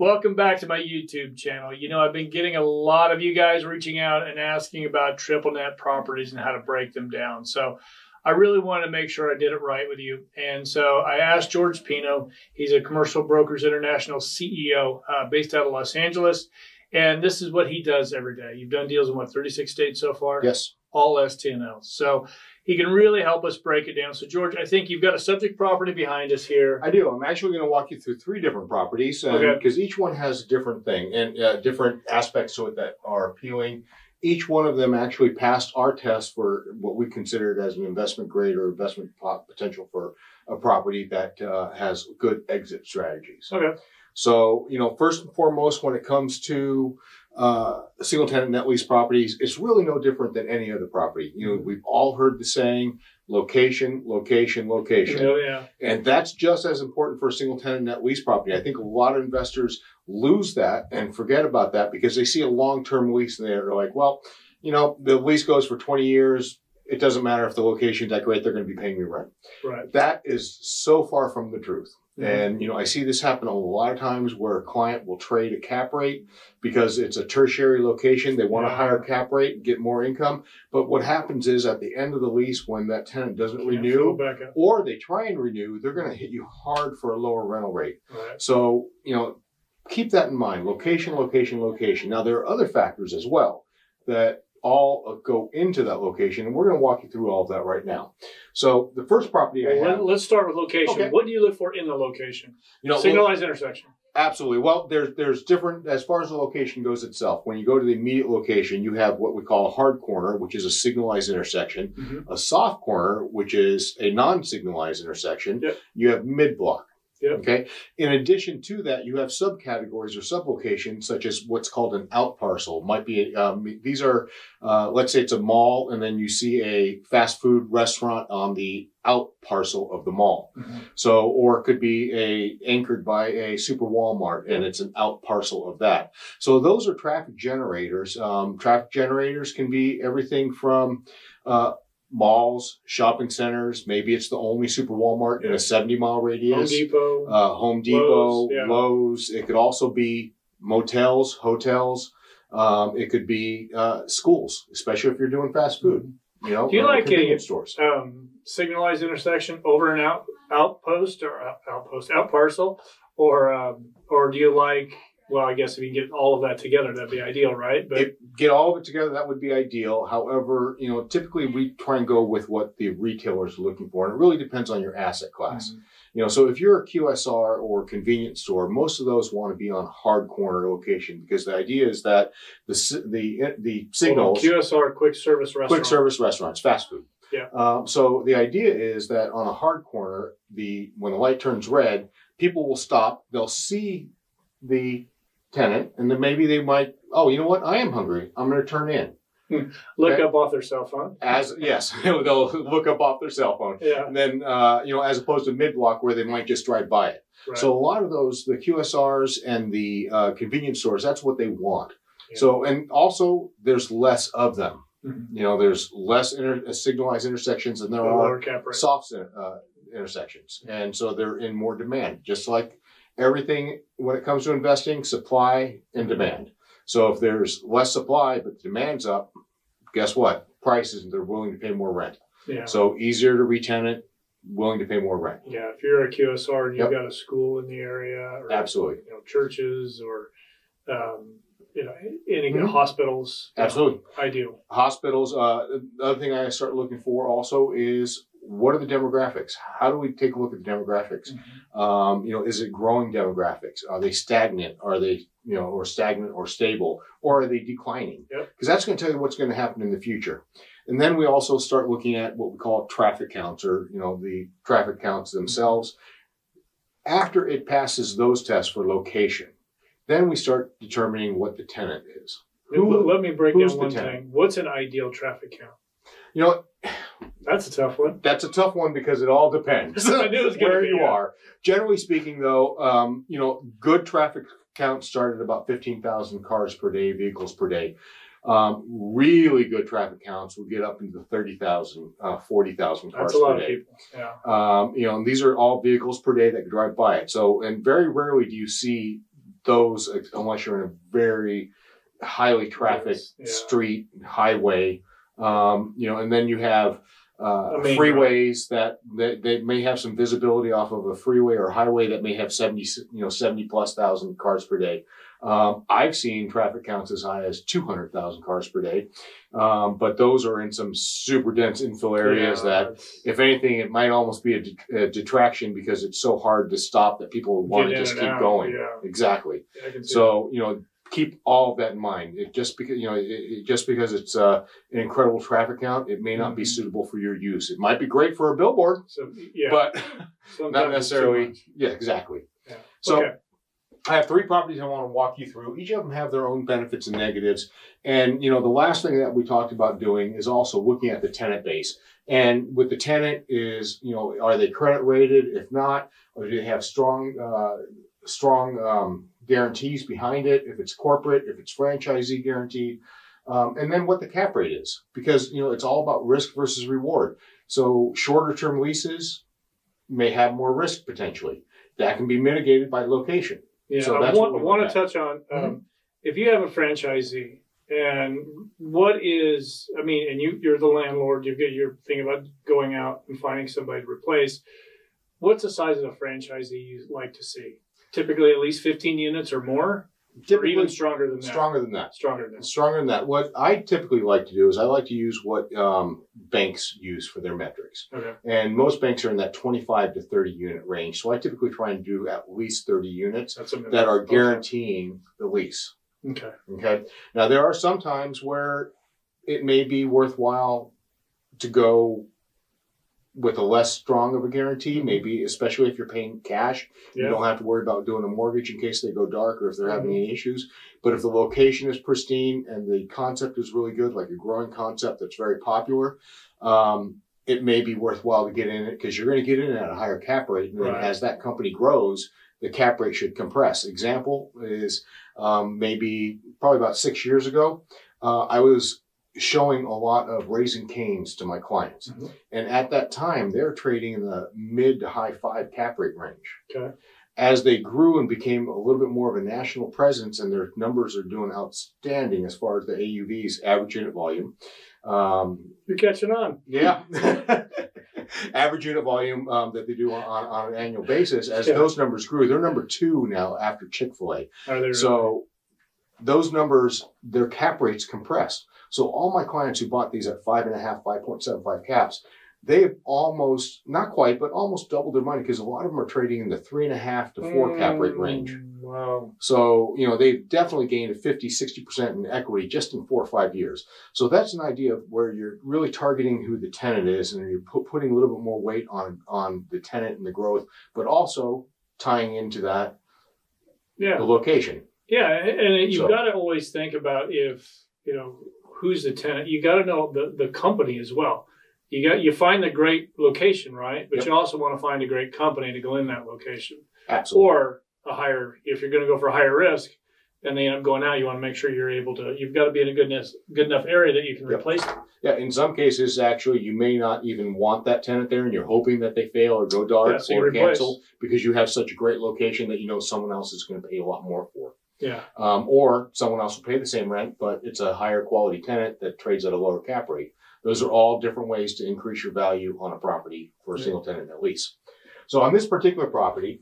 Welcome back to my YouTube channel. You know, I've been getting a lot of you guys reaching out and asking about triple net properties and how to break them down. So I really wanted to make sure I did it right with you. And so I asked George Pino. He's a Commercial Brokers International CEO based out of Los Angeles. And this is what he does every day. You've done deals in what, 36 states so far? Yes. All STNLs. So he can really help us break it down. So, George, I think you've got a subject property behind us here. I do. I'm actually going to walk you through 3 different properties because each one has a different thing and different aspects to it that are appealing. Each one of them actually passed our test for what we considered as an investment grade or investment potential for a property that has good exit strategies. Okay. So, you know, first and foremost, when it comes to single tenant net lease properties, it's really no different than any other property. You know, we've all heard the saying, location, location, location. Oh, yeah. And that's just as important for a single tenant net lease property. I think a lot of investors lose that and forget about that because they see a long-term lease and they're like, well, you know, the lease goes for 20 years. It doesn't matter if the location is that great, they're going to be paying me rent. Right. That is so far from the truth. And, you know, I see this happen a lot of times where a client will trade a cap rate because it's a tertiary location. They want a higher cap rate, get more income. But what happens is at the end of the lease, when that tenant doesn't renew or they try and renew, they're going to hit you hard for a lower rental rate. Right. So, you know, keep that in mind. Location, location, location. Now, there are other factors as well that all go into that location, and we're going to walk you through all of that right now. So the first property I have. Let's start with location. Okay. What do you look for in the location? You know, signalized intersection. Absolutely. Well, there's different, as far as the location goes itself. When you go to the immediate location, you have what we call a hard corner, which is a signalized intersection, a soft corner, which is a non-signalized intersection. Yep. You have mid-block. Yep. Okay. In addition to that, you have subcategories or sublocations, such as what's called an out parcel. Might be these are let's say it's a mall, and then you see a fast food restaurant on the out parcel of the mall. So, or it could be anchored by a super Walmart, and it's an out parcel of that. So those are traffic generators. Traffic generators can be everything from malls, shopping centers. Maybe it's the only super Walmart in a 70-mile radius. Home Depot, Lowe's. It could also be motels, hotels. It could be schools, especially if you're doing fast food. You know, do you like convenience stores? Signalized intersection over and out parcel, or do you like? Well, I guess if you can get all of that together, that'd be ideal, right? But get all of it together, that would be ideal. However, you know, typically we try and go with what the retailers are looking for, and it really depends on your asset class. You know, so if you're a QSR or convenience store, most of those want to be on hard corner location because the idea is that the signals QSR, quick service restaurants, fast food. Yeah. So the idea is that on a hard corner, when the light turns red, people will stop. They'll see the tenant, and then maybe they might, oh, you know what? I am hungry. I'm going to turn in. Look up off their cell phone. Yes, they'll look up off their cell phone. Yeah. And then, you know, as opposed to mid-block where they might just drive by it. Right. So a lot of those, the QSRs and the convenience stores, that's what they want. Yeah. So, and also there's less of them. You know, there's less signalized intersections and there are soft intersections. And so they're in more demand, just like everything when it comes to investing, supply and demand. So if there's less supply, but the demand's up, guess what? Prices, they're willing to pay more rent. Yeah. So easier to re-tenant, willing to pay more rent. Yeah. If you're a QSR and you've got a school in the area, or absolutely, you know, churches or you know, any hospitals. Absolutely. Ideal. Hospitals. The other thing I start looking for also is what are the demographics? How do we take a look at the demographics? You know, is it growing demographics? Are they stagnant? Are they, you know, or stagnant or stable? Or are they declining? Because that's going to tell you what's going to happen in the future. And then we also start looking at what we call traffic counts, or, you know, the traffic counts themselves. After it passes those tests for location, then we start determining what the tenant is. Let me break down one thing. What's an ideal traffic count? You know, that's a tough one. That's a tough one because it all depends I knew it was where you are. Generally speaking, though, you know, good traffic counts start at about 15,000 cars per day, vehicles per day. Really good traffic counts will get up into 30,000, 40,000 cars per day. That's a lot of people. Yeah. You know, and these are all vehicles per day that drive by it. So, and very rarely do you see those, unless you're in a very highly trafficked street, highway, and then you have freeways that they may have some visibility off of a freeway or highway that may have 70 plus thousand cars per day. I've seen traffic counts as high as 200,000 cars per day. But those are in some super dense infill areas that, if anything, it might almost be a detraction because it's so hard to stop that people want to just keep going. Yeah. Exactly. Yeah, so, keep all of that in mind. Just because it's an incredible traffic count, it may not be suitable for your use. It might be great for a billboard, but not necessarily. Yeah, exactly. Yeah. So I have 3 properties I want to walk you through. Each of them have their own benefits and negatives. And, the last thing that we talked about doing is also looking at the tenant base. And with the tenant is, are they credit rated? If not, or do they have strong guarantees behind it, if it's corporate, if it's franchisee guaranteed, and then what the cap rate is, because it's all about risk versus reward. So shorter term leases may have more risk potentially. That can be mitigated by location. Yeah, so I want to touch on if you have a franchisee and you're the landlord, you've got your thing about going out and finding somebody to replace. What's the size of the franchisee you like to see? Typically at least 15 units or more, or even stronger than that. Stronger than that. What I typically like to do is I like to use what banks use for their metrics. Okay. And most banks are in that 25 to 30 unit range. So I typically try and do at least 30 units that are guaranteeing the lease. Okay. Okay. Now, there are some times where it may be worthwhile to go with a less strong of a guarantee, maybe, especially if you're paying cash. Yeah. You don't have to worry about doing a mortgage in case they go dark or if they're having any issues. But if the location is pristine and the concept is really good, like a growing concept that's very popular, it may be worthwhile to get in it because you're going to get in at a higher cap rate. And then as that company grows, the cap rate should compress. Example is probably about 6 years ago, I was showing a lot of Raising Cane's to my clients. Mm-hmm. And at that time, they're trading in the mid to high 5 cap rate range. Okay. As they grew and became a little bit more of a national presence and their numbers are doing outstanding as far as the AUVs, average unit volume. You're catching on. Yeah. Average unit volume that they do on an annual basis. As those numbers grew, they're number 2 now after Chick-fil-A. Are they really? Those numbers, their cap rates compressed. So all my clients who bought these at 5.5, 5.75 caps, they have almost, not quite, but almost doubled their money because a lot of them are trading in the 3.5 to 4 cap rate range. Wow. So, they've definitely gained 50, 60% in equity just in 4 or 5 years. So that's an idea of where you're really targeting who the tenant is and you're putting a little bit more weight on the tenant and the growth, but also tying into that the location. Yeah, and you've got to always think about who's the tenant. You got to know the company as well. You find the great location, right? But you also want to find a great company to go in that location. Absolutely. Or if you're going to go for a higher risk and they end up going out, you want to make sure you've got to be in a good enough area that you can replace them. Yeah, in some cases, actually, you may not even want that tenant there and you're hoping that they fail or go dark or cancel because you have such a great location that someone else is going to pay a lot more for. Yeah. Or someone else will pay the same rent, but it's a higher quality tenant that trades at a lower cap rate. Those are all different ways to increase your value on a property for a single tenant net lease. So on this particular property,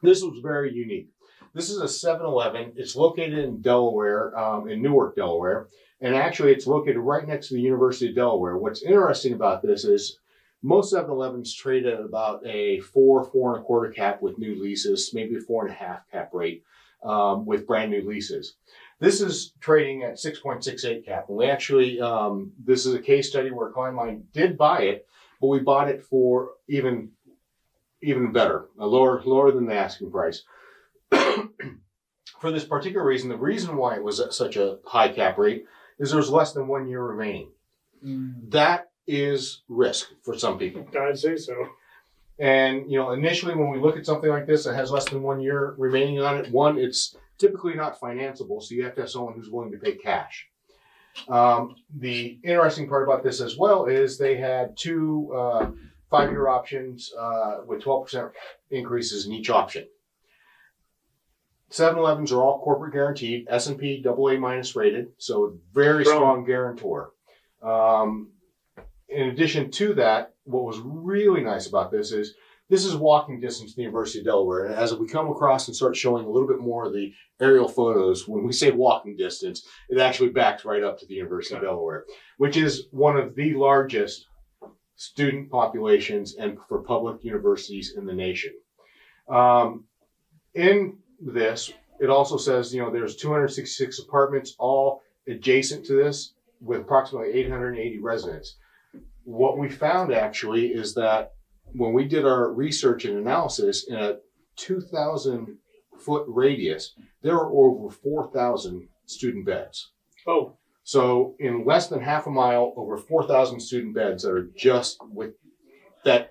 this was very unique. This is a 7-Eleven. It's located in Delaware, in Newark, Delaware. And actually, it's located right next to the University of Delaware. What's interesting about this is most 7-Elevens trade at about a 4.25 cap with new leases, maybe a 4.5 cap rate. With brand new leases. This is trading at 6.68 cap. And we actually, this is a case study where a client of mine did buy it, but we bought it for even better, lower than the asking price. For this particular reason, the reason why it was at such a high cap rate is there's less than 1 year remaining. That is risk for some people. I'd say so. And, initially when we look at something like this that has less than 1 year remaining on it, one, it's typically not financeable, so you have to have someone who's willing to pay cash. The interesting part about this as well is they had 2 5-year options with 12% increases in each option. 7-Elevens are all corporate guaranteed, S&P AA minus rated, so very strong guarantor. In addition to that, what was really nice about this is walking distance to the University of Delaware. And as we come across and start showing a little bit more of the aerial photos, when we say walking distance, it actually backs right up to the University of Delaware, which is one of the largest student populations and for public universities in the nation. In this, it also says, there's 266 apartments all adjacent to this with approximately 880 residents. What we found actually is that when we did our research and analysis in a 2,000-foot radius, there are over 4,000 student beds. Oh. So in less than half a mile, over 4,000 student beds that are just with that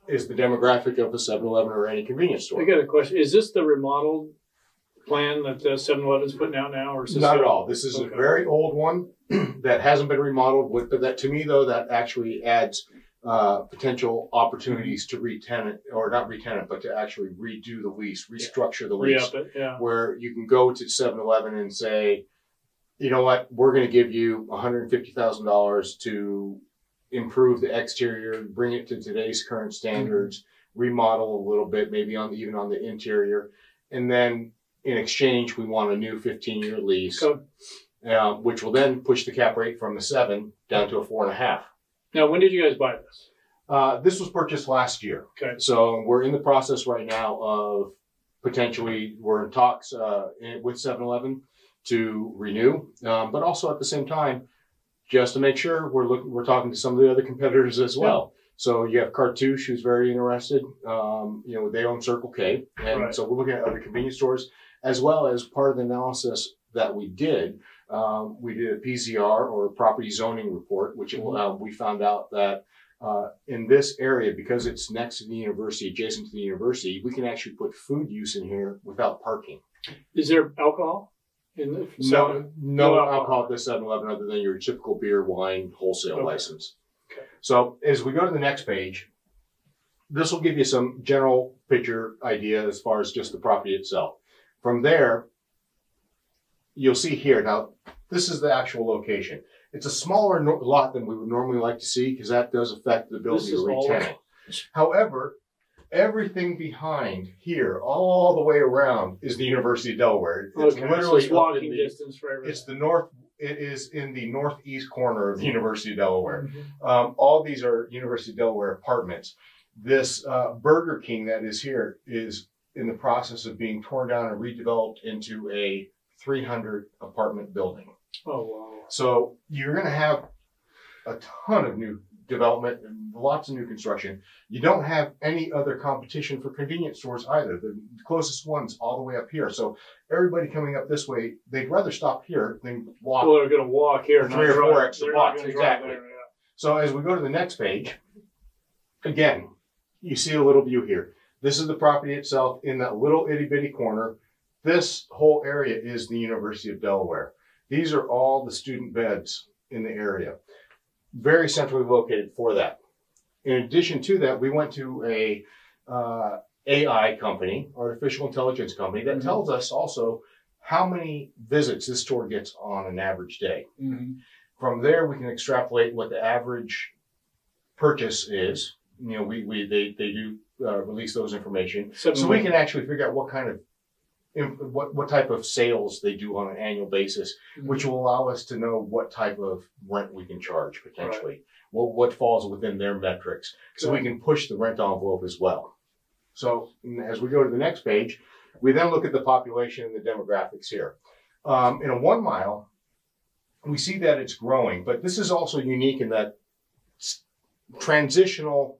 is the demographic of a 7-Eleven or any convenience store. I got a question. Is this the remodeled plan that 7-Eleven's putting out now? Or is this Not at all. This is a very old one that hasn't been remodeled. But that, to me, though, that actually adds potential opportunities to re-tenant, or not re-tenant, but to actually redo the lease, restructure the lease. Re-up it, where you can go to 7-Eleven and say, you know what, we're going to give you $150,000 to improve the exterior, bring it to today's current standards, remodel a little bit, maybe even on the interior. And then in exchange, we want a new 15-year lease, which will then push the cap rate from the 7 down to a 4.5. Now, when did you guys buy this? This was purchased last year. Okay. So we're in the process right now of we're in talks with 7-Eleven to renew, but also at the same time, just to make sure we're talking to some of the other competitors as well. Yeah. So you have Cartouche, who's very interested. They own Circle K, and so we're looking at other convenience stores, as well as part of the analysis that we did. We did a PZR, or property zoning report, which we found out that in this area, because it's next to the university, adjacent to the university, we can actually put food use in here without parking. Is there alcohol? No alcohol at this 7-Eleven other than your typical beer, wine, wholesale license. Okay. So as we go to the next page, this will give you some general picture idea as far as just the property itself. From there, you'll see here, now this is the actual location. It's a smaller lot than we would normally like to see because that does affect the ability to re-tenant. However, everything behind here, all the way around, is the University of Delaware. It's literally it's walking distance for everything. It is in the northeast corner of the University of Delaware. All these are University of Delaware apartments. This Burger King that is here is in the process of being torn down and redeveloped into a 300 apartment building. Oh, wow. So you're going to have a ton of new development and lots of new construction. You don't have any other competition for convenience stores either. The closest one's all the way up here. So everybody coming up this way, they'd rather stop here than walk. Well, they're going to walk here. 3 or 4 extra blocks. Exactly. There, yeah. So as we go to the next page, again, you see a little view here. This is the property itself in that little itty bitty corner. This whole area is the University of Delaware. These are all the student beds in the area. Very centrally located for that. In addition to that, we went to a AI company, artificial intelligence company, that tells us also how many visits this store gets on an average day. From there, we can extrapolate what the average purchase is. They do release those information, so we can actually figure out what kind of what type of sales they do on an annual basis, which will allow us to know what type of rent we can charge potentially, what falls within their metrics, so we can push the rent envelope as well. So as we go to the next page, we then look at the population and the demographics here. In a 1 mile, we see that it's growing, but this is also unique in that transitional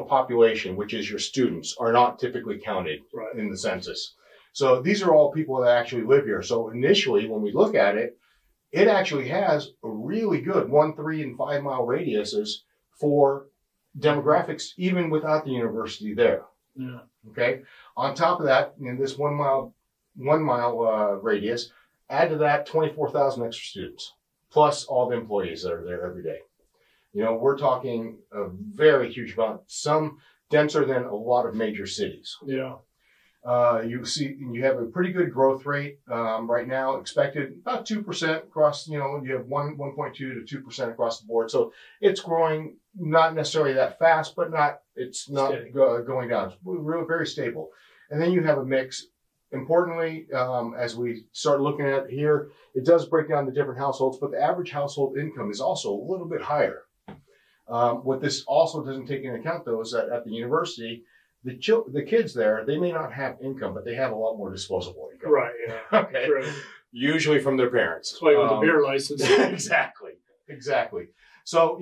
population, which is your students, are not typically counted in the census. So these are all people that actually live here. So initially, when we look at it, it actually has a really good 1, 3, and 5 mile radiuses for demographics, even without the university there. Yeah. Okay. On top of that, in this 1 mile radius, add to that 24,000 extra students, plus all the employees that are there every day. We're talking a very huge amount. Some denser than a lot of major cities. Yeah. You have a pretty good growth rate right now, expected about 2% across, you have 1.2 to 2% across the board. So it's growing, not necessarily that fast, but it's not going down. It's really very stable. And then you have a mix. Importantly, as we start looking at here, it does break down the different households, but the average household income is also a little bit higher. What this also doesn't take into account, though, is that at the university, the kids there, they may not have income, but they have a lot more disposable income. Right, yeah. Okay. True. Usually from their parents. That's why you want the beer license. Exactly. So,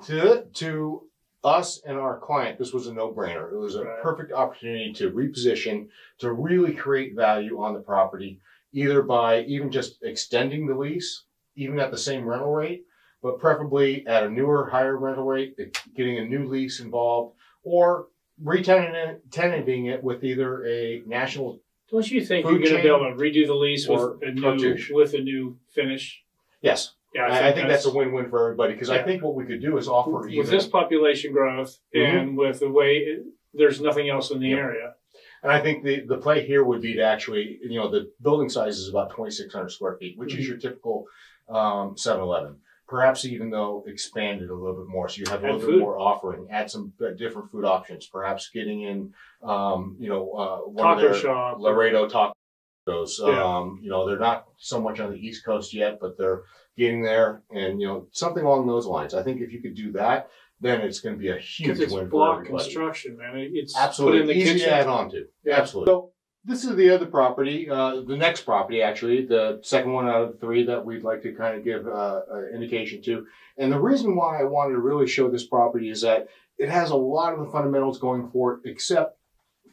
to us and our client, this was a no-brainer. It was a perfect opportunity to reposition, to really create value on the property, either by even just extending the lease, even at the same rental rate, but preferably at a newer, higher rental rate, getting a new lease involved, or re-tenanting it with either a national. Don't you think you're going to be able to redo the lease with a new finish? Yes. Yeah, I think that's a win-win for everybody, because I think what we could do is offer with this population growth and with the way there's nothing else in the area. And I think the play here would be to actually, the building size is about 2,600 square feet, which is your typical 7-Eleven. Perhaps even though expanded a little bit more, so you have a little bit more offering, add some different food options. Perhaps getting in, one taco of their shop, Laredo tacos. They're not so much on the East Coast yet, but they're getting there, and something along those lines. I think if you could do that, then it's going to be a huge win for block everybody. Construction, man. It's absolutely put in the easy kitchen. to add on to. Yeah. Absolutely. So this is the other property, the next property, actually, the second one out of the three that we'd like to kind of give an indication to. And the reason why I wanted to really show this property is that it has a lot of the fundamentals going for it, except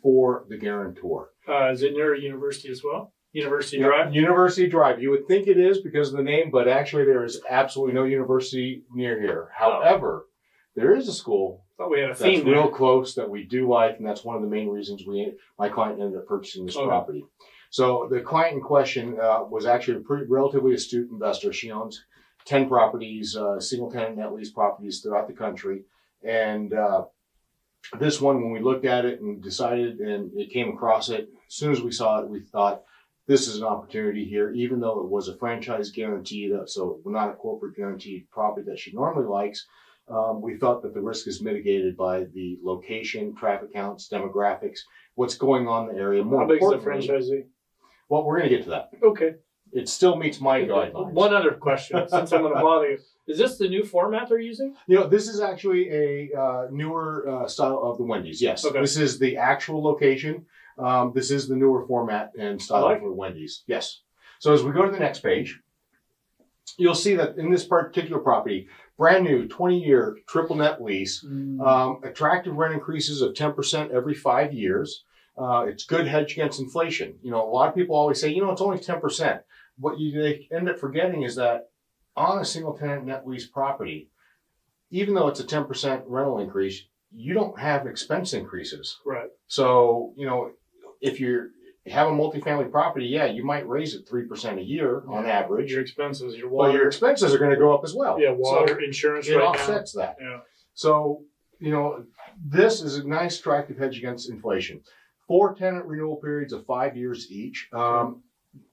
for the guarantor. Is it near a university as well? University Drive? University Drive. You would think it is because of the name, but actually there is absolutely no university near here. However, there is a school thought we had a theme that's real close that we do like, and that's one of the main reasons my client ended up purchasing this property. So the client in question was actually a relatively astute investor. She owns 10 properties, single-tenant net lease properties throughout the country. And this one, when we looked at it and decided and it came across it, as soon as we saw it, we thought, this is an opportunity here, even though it was a franchise guaranteed, so not a corporate guaranteed property that she normally likes. We thought that the risk is mitigated by the location, traffic counts, demographics, what's going on in the area. How big is the franchisee? Well, we're going to get to that. Okay. It still meets my guidelines. One other question, since I'm going to bother you. Is this the new format they're using? This is actually a newer style of the Wendy's, yes. Okay. This is the actual location. This is the newer format and style for Wendy's, yes. So as we go to the next page, you'll see that in this particular property, brand new 20-year triple net lease, attractive rent increases of 10% every 5 years. It's good hedge against inflation. A lot of people always say, it's only 10%. What they end up forgetting is that on a single tenant net lease property, even though it's a 10% rental increase, you don't have expense increases. Right. So, if you have a multifamily property, you might raise it 3% a year on average. Your expenses, your water. Well, your expenses are going to go up as well. Yeah, water, insurance, it offsets that. Yeah. So, this is a nice attractive hedge against inflation. 4 tenant renewal periods of 5 years each.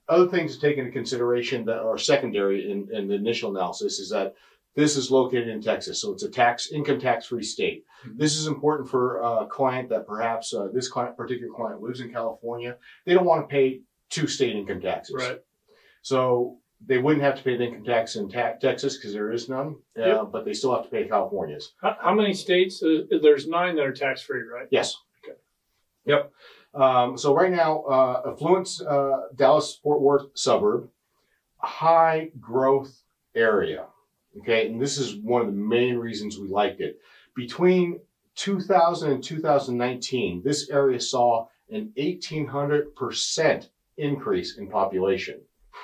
Other things to take into consideration that are secondary in the initial analysis is that this is located in Texas, so it's a income tax-free state. This is important for a client that perhaps this particular client lives in California. They don't want to pay 2 state income taxes. Right. So they wouldn't have to pay the income tax in Texas because there is none, but they still have to pay California's. How many states? There's 9 that are tax-free, right? Yes. Okay. Yep. So right now, affluent Dallas-Fort Worth suburb, high growth area. Okay, and this is one of the main reasons we liked it. Between 2000 and 2019, this area saw an 1,800% increase in population.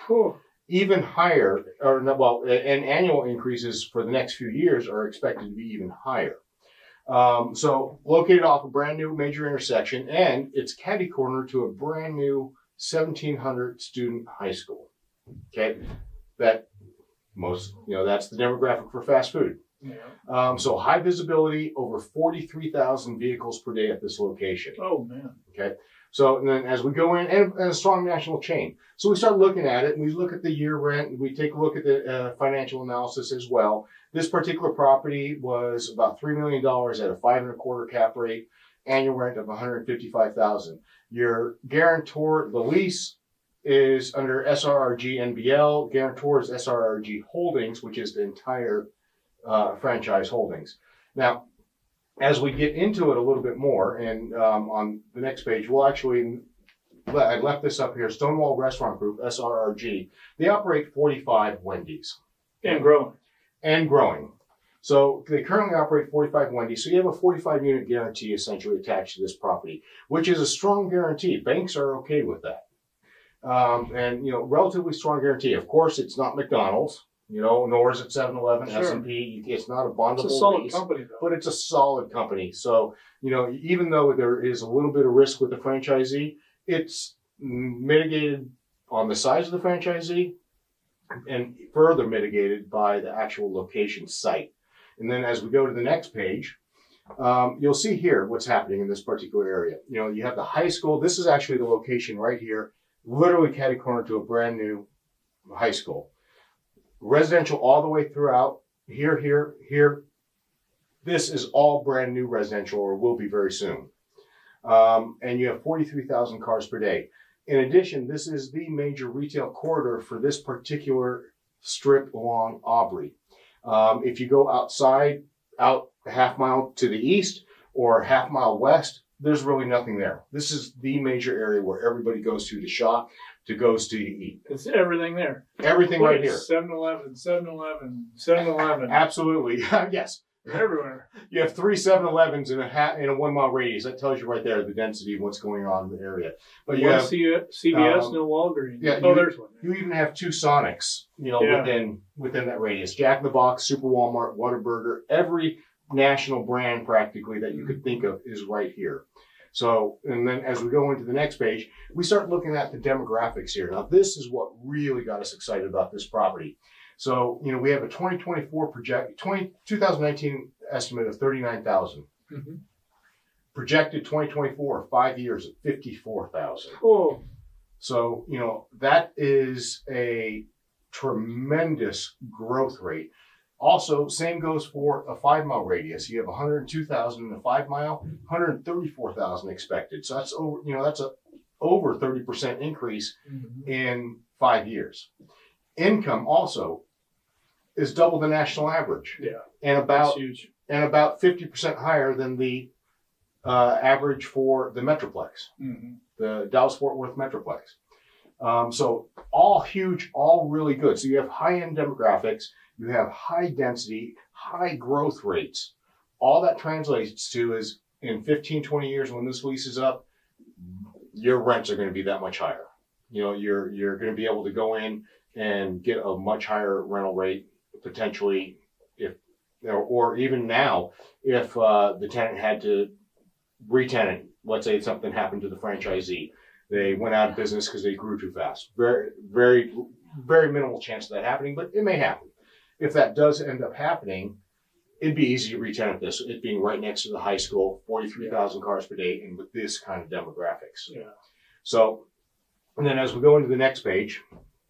Whew. Even higher, and annual increases for the next few years are expected to be even higher. So located off a brand new major intersection, and it's catty-corner to a brand new 1,700 student high school. Okay, that's the demographic for fast food. Yeah. So high visibility, over 43,000 vehicles per day at this location. Oh, man. Okay. So and then as we go in, and a strong national chain. So we start looking at it, and we look at the year rent, and we take a look at the financial analysis as well. This particular property was about $3 million at a 5.25% cap rate, annual rent of $155,000. Your guarantor, the lease is under SRRG NBL. Guarantor is SRRG Holdings, which is the entire franchise holdings. Now, as we get into it a little bit more, and on the next page, we'll actually, I left this up here, Stonewall Restaurant Group, SRRG. They operate 45 Wendy's. And growing. And growing. So they currently operate 45 Wendy's. So you have a 45 unit guarantee essentially attached to this property, which is a strong guarantee. Banks are okay with that. And, you know, relatively strong guarantee. Of course, it's not McDonald's. You know, nor is it 7-Eleven, Sure. S&P. It's not a bondable It's a solid lease, company, though. but it's a solid company. So, you know, even though there is a little bit of risk with the franchisee, it's mitigated on the size of the franchisee and further mitigated by the actual location site. And then as we go to the next page, you'll see here what's happening in this particular area. You know, you have the high school. This is actually the location right here, literally catty corner to a brand new high school. Residential all the way throughout, here. This is all brand new residential, or will be very soon. And you have 43,000 cars per day. In addition, this is the major retail corridor for this particular strip along Aubrey. If you go outside, out a half mile to the east or a half mile west, there's really nothing there. This is the major area where everybody goes to shop, goes to eat. It's everything there. Everything right here. 7-Eleven, 7-Eleven, 7-Eleven. Absolutely. Yes. Everywhere. You have 3 7-Elevens in a 1 mile radius. That tells you right there the density of what's going on in the area. But you have CVS, no Walgreens. Yeah, there's one. You even have 2 Sonics, you know, within that radius. Jack in the Box, Super Walmart, Whataburger, every national brand practically that you could think of is right here. So, and then as we go into the next page, we start looking at the demographics here. Now, this is what really got us excited about this property. So, you know, we have a 2019 estimate of 39,000. Mm-hmm. Projected 2024, 5 years at 54,000. Oh. So, you know, that is a tremendous growth rate. Also, same goes for a 5 mile radius. You have 102,000 in a 5 mile, 134,000 expected. So that's over, you know, that's a over 30% increase in 5 years. Income also is double the national average. Yeah. And about 50% higher than the average for the Metroplex, the Dallas-Fort Worth Metroplex. So all huge, all really good. So you have high-end demographics. You have high density, high growth rates. All that translates to is in 15, 20 years when this lease is up, your rents are going to be that much higher. You know, you're going to be able to go in and get a much higher rental rate potentially or even now if the tenant had to re-tenant. Let's say something happened to the franchisee. They went out of business because they grew too fast. Very, very, very minimal chance of that happening, but it may happen. If that does end up happening, it'd be easy to re-tenant this, it being right next to the high school, 43,000 cars per day, and with this kind of demographics. Yeah. So, and then as we go into the next page,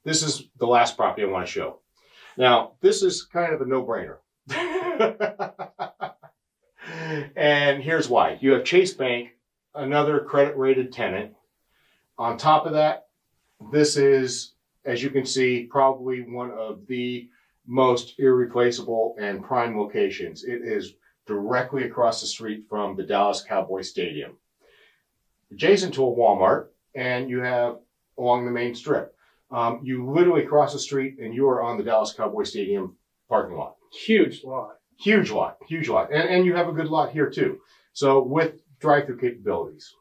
this is the last property I want to show. Now, this is kind of a no-brainer. And here's why. You have Chase Bank, another credit-rated tenant. On top of that, this is, as you can see, probably one of the most irreplaceable and prime locations. It is directly across the street from the Dallas Cowboy Stadium, adjacent to a Walmart, and you have along the main strip. You literally cross the street and you are on the Dallas Cowboy Stadium parking lot. Huge lot. Huge lot, huge lot. And you have a good lot here too. So with drive-through capabilities.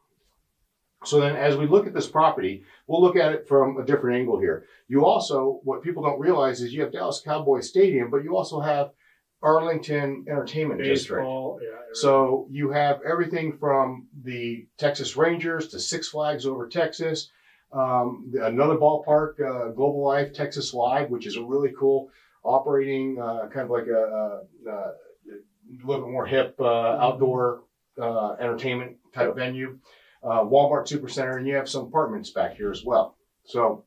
So then as we look at this property, we'll look at it from a different angle here. You also, what people don't realize is you have Dallas Cowboy Stadium, but you also have Arlington Entertainment District. Yeah, so you have everything from the Texas Rangers to Six Flags Over Texas, another ballpark, Global Life Texas Live, which is a really cool operating kind of like a little bit more hip outdoor entertainment type venue. Walmart Supercenter, and you have some apartments back here as well. So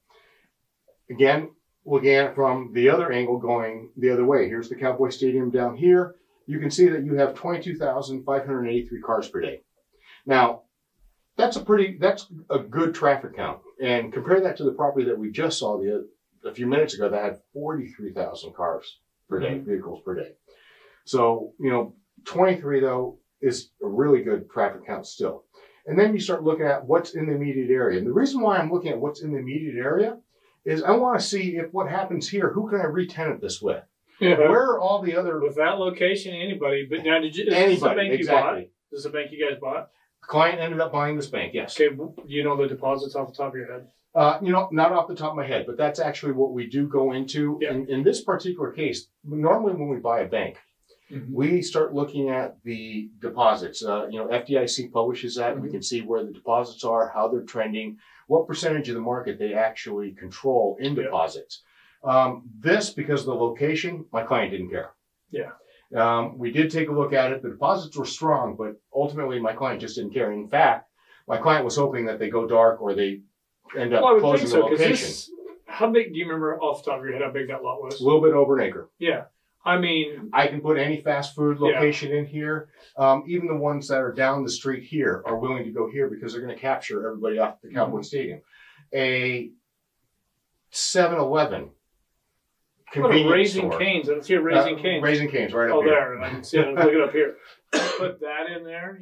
again, looking at it from the other angle, going the other way. Here's the Cowboy Stadium down here. You can see that you have 22,583 cars per day. Now, that's a good traffic count. And compare that to the property that we just saw a few minutes ago that had 43,000 cars per day, vehicles per day. So, 23 though is a really good traffic count still. And then you start looking at what's in the immediate area. And the reason why I'm looking at what's in the immediate area is I want to see if what happens here, who can I re-tenant this with? Yeah. Where are all the other... With that location, anybody. But now, is this the bank you bought? Is this the bank you guys bought? The client ended up buying this bank, yes. Okay, do you know the deposits off the top of your head? Not off the top of my head, but that's actually what we do go into. Yeah. In this particular case, normally when we buy a bank, we start looking at the deposits. FDIC publishes that. We can see where the deposits are, how they're trending, what percentage of the market they actually control in deposits. This, because of the location, my client didn't care. Yeah. We did take a look at it. The deposits were strong, but ultimately my client just didn't care. In fact, my client was hoping that they go dark or they end up closing the location. How big, do you remember off the top of your head how big that lot was? A little bit over an acre. Yeah. I mean, I can put any fast food location in here. Even the ones that are down the street here are willing to go here because they're going to capture everybody off the Cowboy Stadium. A 7-Eleven. Raising Cane's. I don't see a Raising Cane's. Raising Cane's, right up here. Oh, there. I can see it. Look it up here. Put that in there.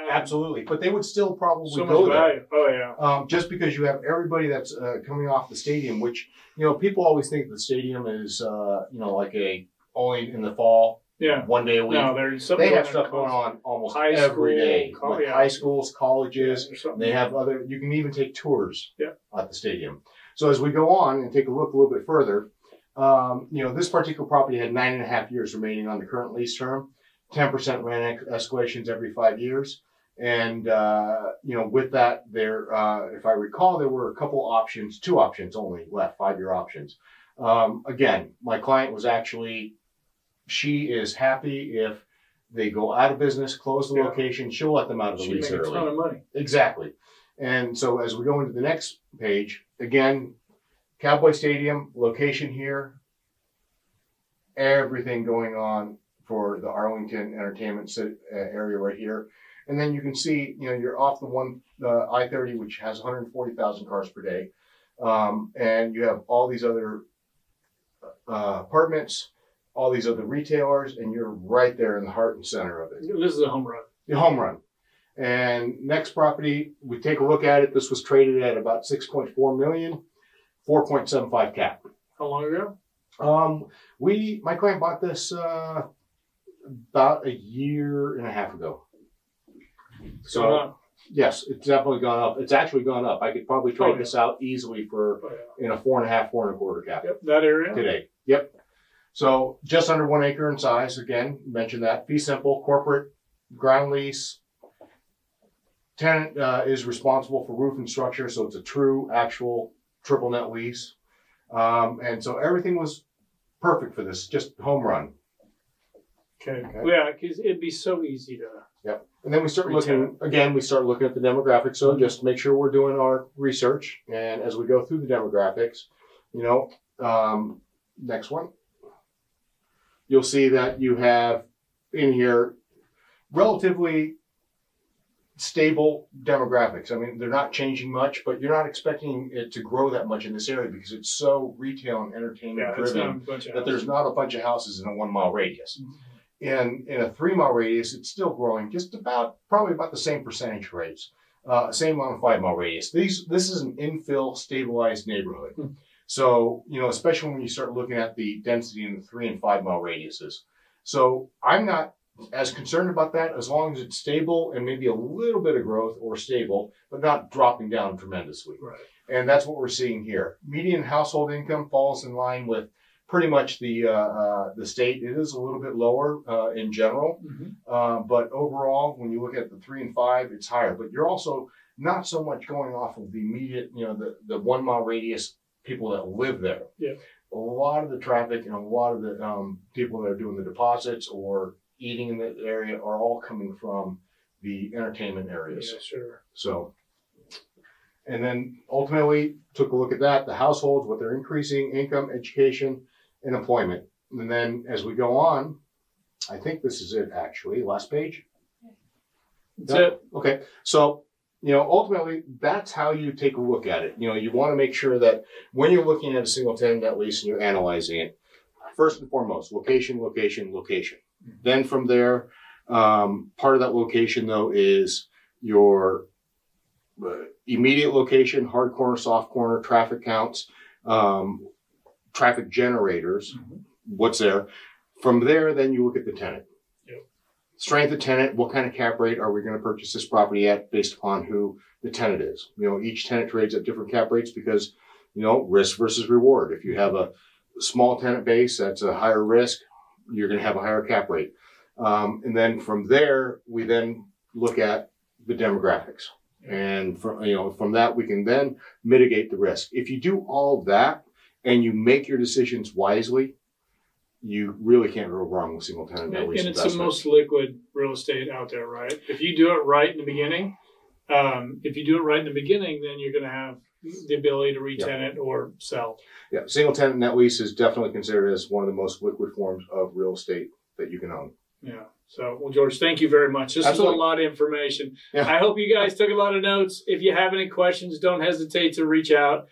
Absolutely. But they would still probably go there. Oh, yeah. Just because you have everybody that's coming off the stadium, which, people always think the stadium is, like only in the fall. Yeah. 1 day a week. No, they have stuff going on almost every day. High schools, colleges. They have you can even take tours at the stadium. So as we go on and take a look a little bit further, this particular property had 9.5 years remaining on the current lease term, 10% rent escalations every 5 years. And, with that, there, if I recall, there were a couple options, 2 options only left, 5-year options. Again, my client was she is happy if they go out of business, close the location, she'll let them out of the lease early. She makes a ton of money. Exactly. And so as we go into the next page, again, Cowboy Stadium, location here, everything going on for the Arlington entertainment area right here. And then you can see, you're off the I-30, which has 140,000 cars per day. And you have all these other apartments, all these other retailers, and you're right there in the heart and center of it. This is a home run. The home run. And next property, we take a look at it. This was traded at about $6.4 million. 4.75 cap. How long ago? My client bought this about 1.5 years ago. So yes, it's definitely gone up. It's actually gone up. I could probably trade this out easily for a 4.5, 4.25 cap. Yep, that area today. Yep. So just under 1 acre in size. Again, mentioned that. Fee simple, corporate, ground lease. Tenant is responsible for roof and structure, so it's a true, actual triple net lease. And so everything was perfect for this, just home run. Okay. Yeah, because it'd be so easy to. Yep. And then we start looking at the demographics. So just make sure we're doing our research. And as we go through the demographics, next one, you'll see that you have in here relatively stable demographics. I mean, they're not changing much, but you're not expecting it to grow that much in this area because it's so retail and entertainment driven that there's not a bunch of houses in a 1 mile radius. And in a 3 mile radius, it's still growing just probably about the same percentage rates. Same on a 5 mile radius. This is an infill stabilized neighborhood. So, especially when you start looking at the density in the 3 and 5 mile radiuses. So I'm not as concerned about that as long as it's stable and maybe a little bit of growth or stable, but not dropping down tremendously. Right. And that's what we're seeing here. Median household income falls in line with pretty much the state. It is a little bit lower in general, but overall, when you look at the 3 and 5, it's higher. But you're also not so much going off of the immediate, the 1 mile radius people that live there. Yeah. a lot of the traffic and a lot of the people that are doing the deposits or eating in the area are all coming from the entertainment areas. Yeah, sure. So, and then ultimately took a look at that, the households, what they're increasing, income, education, and employment. And then as we go on, I think this is it actually, last page. That's it. Okay. So, ultimately that's how you take a look at it. You want to make sure that when you're looking at a single tenant net lease and you're analyzing it, first and foremost, location, location, location. Then from there, part of that location though is your immediate location, hard corner, soft corner, traffic counts, traffic generators, what's there. From there, then you look at the tenant. Yep. Strength of tenant, what kind of cap rate are we going to purchase this property at based upon who the tenant is? Each tenant trades at different cap rates because, risk versus reward. If you have a small tenant base that's a higher risk, you're going to have a higher cap rate. And then from there, we then look at the demographics. And from that, we can then mitigate the risk. If you do all of that and you make your decisions wisely, you really can't go wrong with single tenant net lease And it's investment. the most liquid real estate out there, right? If you do it right in the beginning, then you're going to have the ability to re-tenant or sell. Yeah, single tenant net lease is definitely considered as one of the most liquid forms of real estate that you can own. Yeah. So, well, George, thank you very much. This Absolutely. is a lot of information. Yeah. I hope you guys took a lot of notes. If you have any questions, don't hesitate to reach out.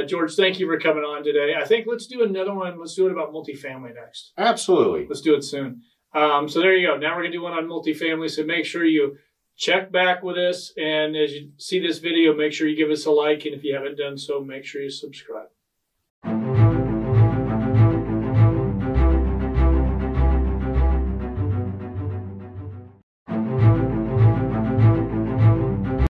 George, thank you for coming on today. I think let's do another one. Let's do it about multifamily next. Absolutely. Let's do it soon. So there you go. Now we're going to do one on multifamily. So make sure you check back with us. And as you see this video, make sure you give us a like. And if you haven't done so, make sure you subscribe.